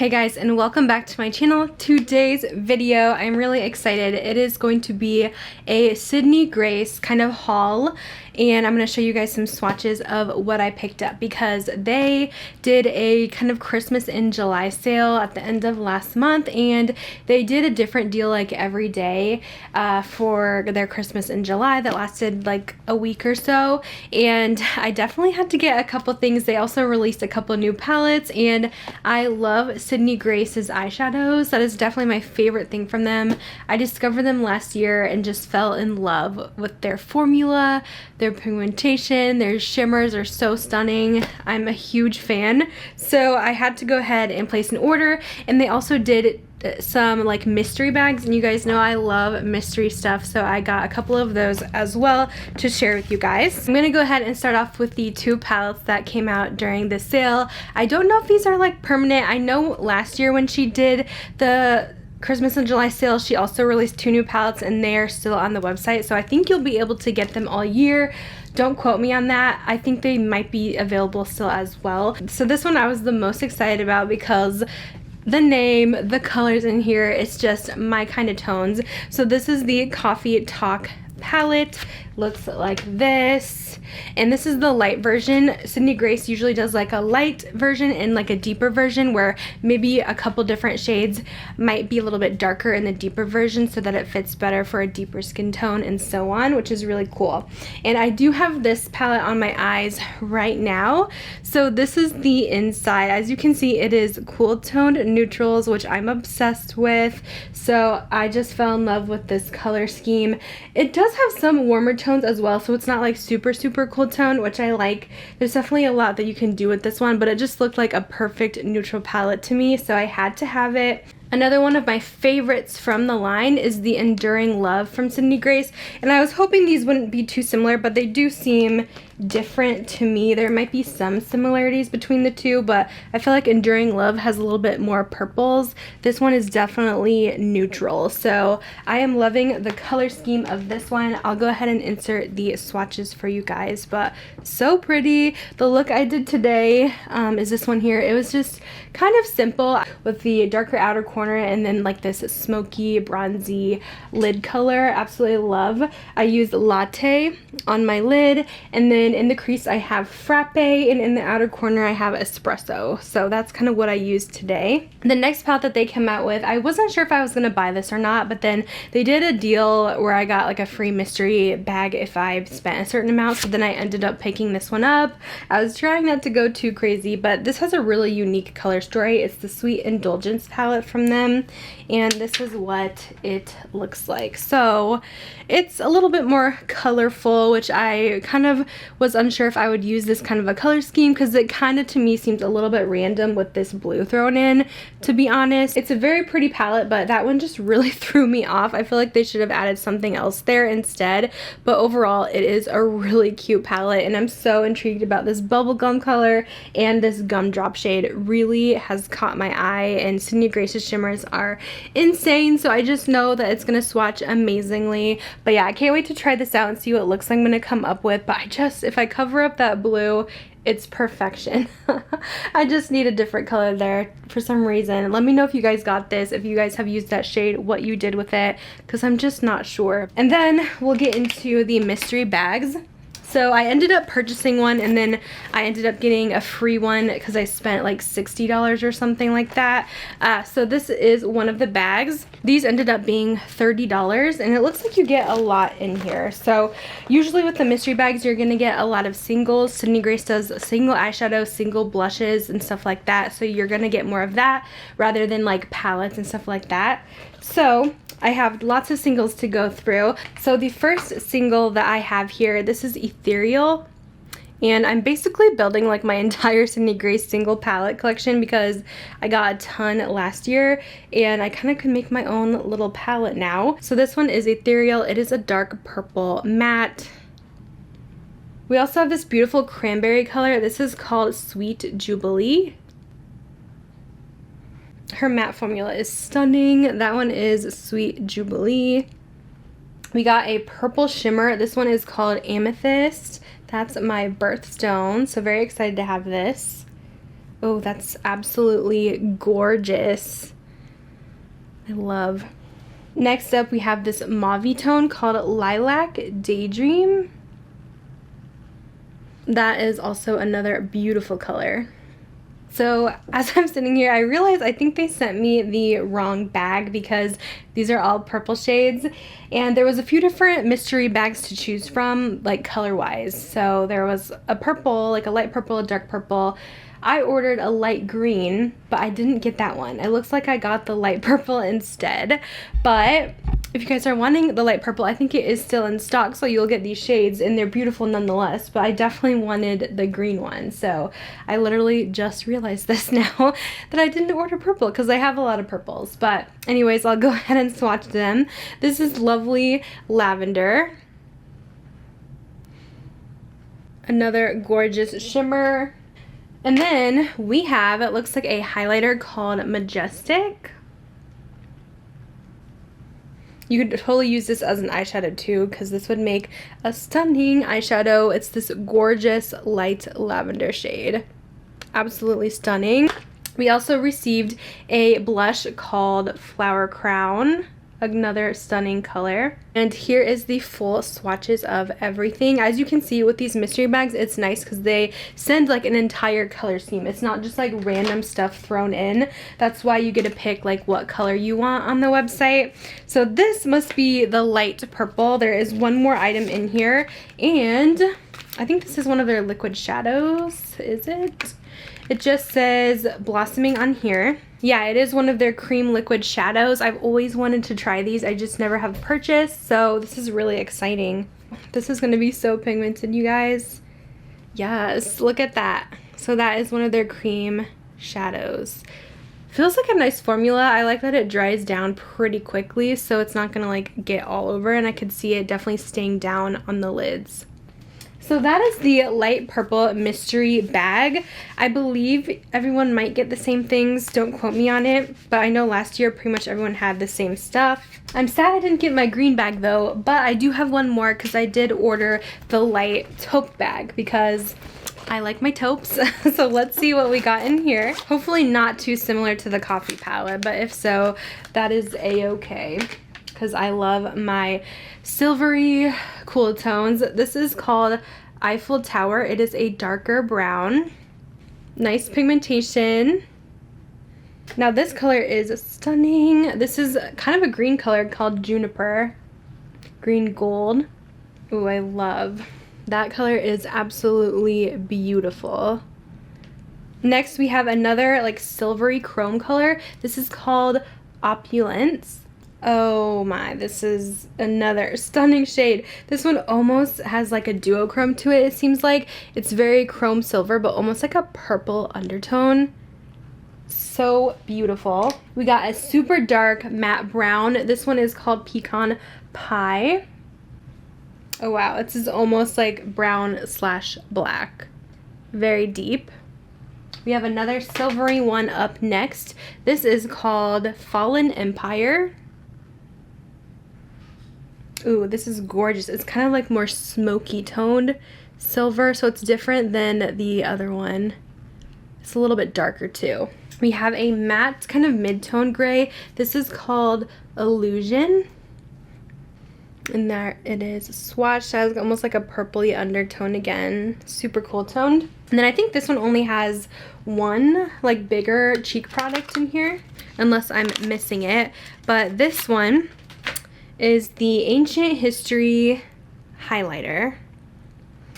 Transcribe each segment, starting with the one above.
Hey guys, and welcome back to my channel. Today's video, I'm really excited. It is going to be a Sydney Grace kind of haul, and I'm going to show you guys some swatches of what I picked up because they did a kind of Christmas in July sale at the end of last month, and they did a different deal like every day for their Christmas in July that lasted like a week or so, and I definitely had to get a couple things. They also released a couple new palettes, and I love Sydney Grace's eyeshadows. That is definitely my favorite thing from them. I discovered them last year and just fell in love with their formula, their pigmentation, their shimmers are so stunning. I'm a huge fan. So I had to go ahead and place an order, and they also did some like mystery bags, and you guys know I love mystery stuff, so I got a couple of those as well to share with you guys. I'm gonna go ahead and start off with the two palettes that came out during the sale. I don't know if these are like permanent. I know last year when she did the Christmas in July sale, she also released two new palettes, and they are still on the website, so I think you'll be able to get them all year. Don't quote me on that. I think they might be available still as well. So this one I was the most excited about because the name, the colors in here, it's just my kind of tones. So this is the Coffee Talk palette. Looks like this, and this is the light version. Sydney Grace usually does like a light version and like a deeper version where maybe a couple different shades might be a little bit darker in the deeper version so that it fits better for a deeper skin tone and so on, which is really cool. And I do have this palette on my eyes right now. So this is the inside. As you can see, it is cool toned neutrals, which I'm obsessed with. So I just fell in love with this color scheme. It does have some warmer tones as well, so it's not like super cool tone, which I like. There's definitely a lot that you can do with this one, but it just looked like a perfect neutral palette to me, so I had to have it. Another one of my favorites from the line is the Enduring Love from Sydney Grace, and I was hoping these wouldn't be too similar, but they do seem different to me. There might be some similarities between the two, but I feel like Enduring Love has a little bit more purples. This one is definitely neutral, so I am loving the color scheme of this one. I'll go ahead and insert the swatches for you guys, but so pretty. The look I did today is this one here. It was just kind of simple with the darker outer corner and then like this smoky bronzy lid color. Absolutely love. I used Latte on my lid, and then in the crease I have Frappe, and in the outer corner I have Espresso. So that's kind of what I used today. The next palette that they came out with, I wasn't sure if I was going to buy this or not, but then they did a deal where I got like a free mystery bag if I spent a certain amount, so then I ended up picking this one up. I was trying not to go too crazy, but this has a really unique color story. It's the Sweet Indulgence palette from them, and this is what it looks like. So it's a little bit more colorful, which I kind of was unsure if I would use this kind of a color scheme because it kind of to me seems a little bit random with this blue thrown in, to be honest. It's a very pretty palette, but that one just really threw me off. I feel like they should have added something else there instead, but overall it is a really cute palette, and I'm so intrigued about this bubblegum color, and this gumdrop shade really has caught my eye, and Sydney Grace's shimmers are insane, so I just know that it's gonna swatch amazingly. But yeah, I can't wait to try this out and see what looks like I'm gonna come up with, but if I cover up that blue, it's perfection. I just need a different color there for some reason. Let me know if you guys got this, if you guys have used that shade, what you did with it, because I'm just not sure. And then we'll get into the mystery bags. So I ended up purchasing one, and then I ended up getting a free one because I spent like $60 or something like that. So this is one of the bags. These ended up being $30, and it looks like you get a lot in here. So usually with the mystery bags, you're gonna get a lot of singles. Sydney Grace does single eyeshadow, single blushes, and stuff like that. So you're gonna get more of that rather than like palettes and stuff like that. So I have lots of singles to go through. So the first single that I have here, this is Ethereal. And I'm basically building like my entire Sydney Grace single palette collection because I got a ton last year, and I kind of can make my own little palette now. So this one is Ethereal. It is a dark purple matte. We also have this beautiful cranberry color. This is called Sweet Jubilee. Her matte formula is stunning. That one is Sweet Jubilee. We got a purple shimmer. This one is called Amethyst. That's my birthstone, so very excited to have this. Oh, that's absolutely gorgeous. I love. Next up, we have this mauve tone called Lilac Daydream. That is also another beautiful color. So as I'm sitting here, I realized I think they sent me the wrong bag because these are all purple shades, and there was a few different mystery bags to choose from, like color-wise. So there was a purple, like a light purple, a dark purple. I ordered a light green, but I didn't get that one. It looks like I got the light purple instead. But if you guys are wanting the light purple, I think it is still in stock, so you'll get these shades, and they're beautiful nonetheless. But I definitely wanted the green one, so I literally just realized this now that I didn't order purple because I have a lot of purples. But anyways, I'll go ahead and swatch them. This is lovely lavender. Another gorgeous shimmer. And then we have, it looks like a highlighter called Majestic. You could totally use this as an eyeshadow too, because this would make a stunning eyeshadow. It's this gorgeous light lavender shade. Absolutely stunning. We also received a blush called Flower Crown. Another stunning color. And here is the full swatches of everything. As you can see with these mystery bags, it's nice because they send like an entire color scheme. It's not just like random stuff thrown in. That's why you get to pick like what color you want on the website. So this must be the light purple. There is one more item in here, and I think this is one of their liquid shadows. Is it? It just says Blossoming on here. Yeah, it is one of their cream liquid shadows. I've always wanted to try these. I just never have purchased, so this is really exciting. This is going to be so pigmented, you guys. Yes, look at that. So that is one of their cream shadows. Feels like a nice formula. I like that it dries down pretty quickly, so it's not going to like get all over, and I could see it definitely staying down on the lids. So that is the light purple mystery bag. I believe everyone might get the same things. Don't quote me on it, but I know last year pretty much everyone had the same stuff. I'm sad I didn't get my green bag though, but I do have one more because I did order the light taupe bag because I like my taupes. So let's see what we got in here. Hopefully not too similar to the coffee palette, but if so, that is a-okay. Because I love my silvery cool tones. This is called Eiffel Tower. It is a darker brown. Nice pigmentation. Now this color is stunning. This is kind of a green color called Juniper. Green gold. Ooh, I love. That color is absolutely beautiful. Next we have another like silvery chrome color. This is called Opulence. Oh my, this is another stunning shade. This one almost has like a duochrome to it. It seems like it's very chrome silver, but almost like a purple undertone. So beautiful. We got a super dark matte brown. This one is called Pecan Pie. Oh wow, this is almost like brown slash black. Very deep. We have another silvery one up next. This is called Fallen Empire. Ooh, this is gorgeous. It's kind of like more smoky toned silver, so it's different than the other one. It's a little bit darker too. We have a matte kind of mid-tone gray. This is called Illusion. And there it is. Swatch has almost like a purpley undertone again. Super cool toned. And then I think this one only has one like bigger cheek product in here, unless I'm missing it. But this one is the Ancient History highlighter.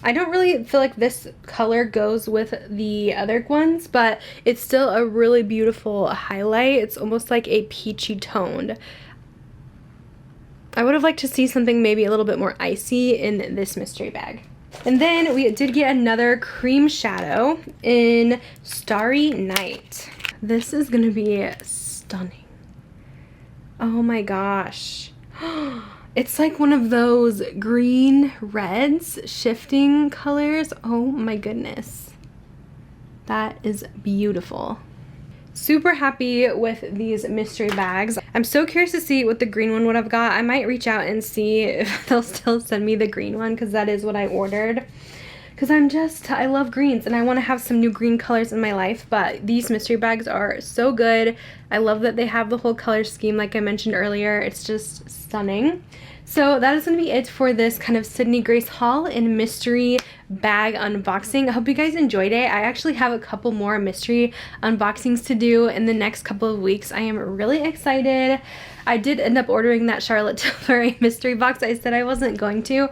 I don't really feel like this color goes with the other ones, but it's still a really beautiful highlight. It's almost like a peachy toned. I would have liked to see something maybe a little bit more icy in this mystery bag. And then we did get another cream shadow in Starry Night. This is gonna be stunning. Oh my gosh. It's like one of those green reds shifting colors. Oh my goodness. That is beautiful. Super happy with these mystery bags. I'm so curious to see what the green one would have got. I might reach out and see if they'll still send me the green one because that is what I ordered. because I love greens and I want to have some new green colors in my life. But these mystery bags are so good. I love that they have the whole color scheme like I mentioned earlier. It's just stunning. So that is going to be it for this kind of Sydney Grace haul and mystery bag unboxing. I hope you guys enjoyed it. I actually have a couple more mystery unboxings to do in the next couple of weeks. I am really excited. I did end up ordering that Charlotte Tilbury mystery box. I said I wasn't going to,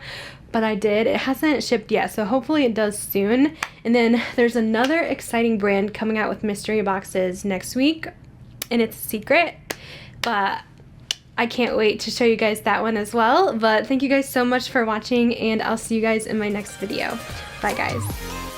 but I did. It hasn't shipped yet, so hopefully it does soon. And then there's another exciting brand coming out with mystery boxes next week, and it's a secret, but I can't wait to show you guys that one as well. But thank you guys so much for watching, and I'll see you guys in my next video. Bye guys.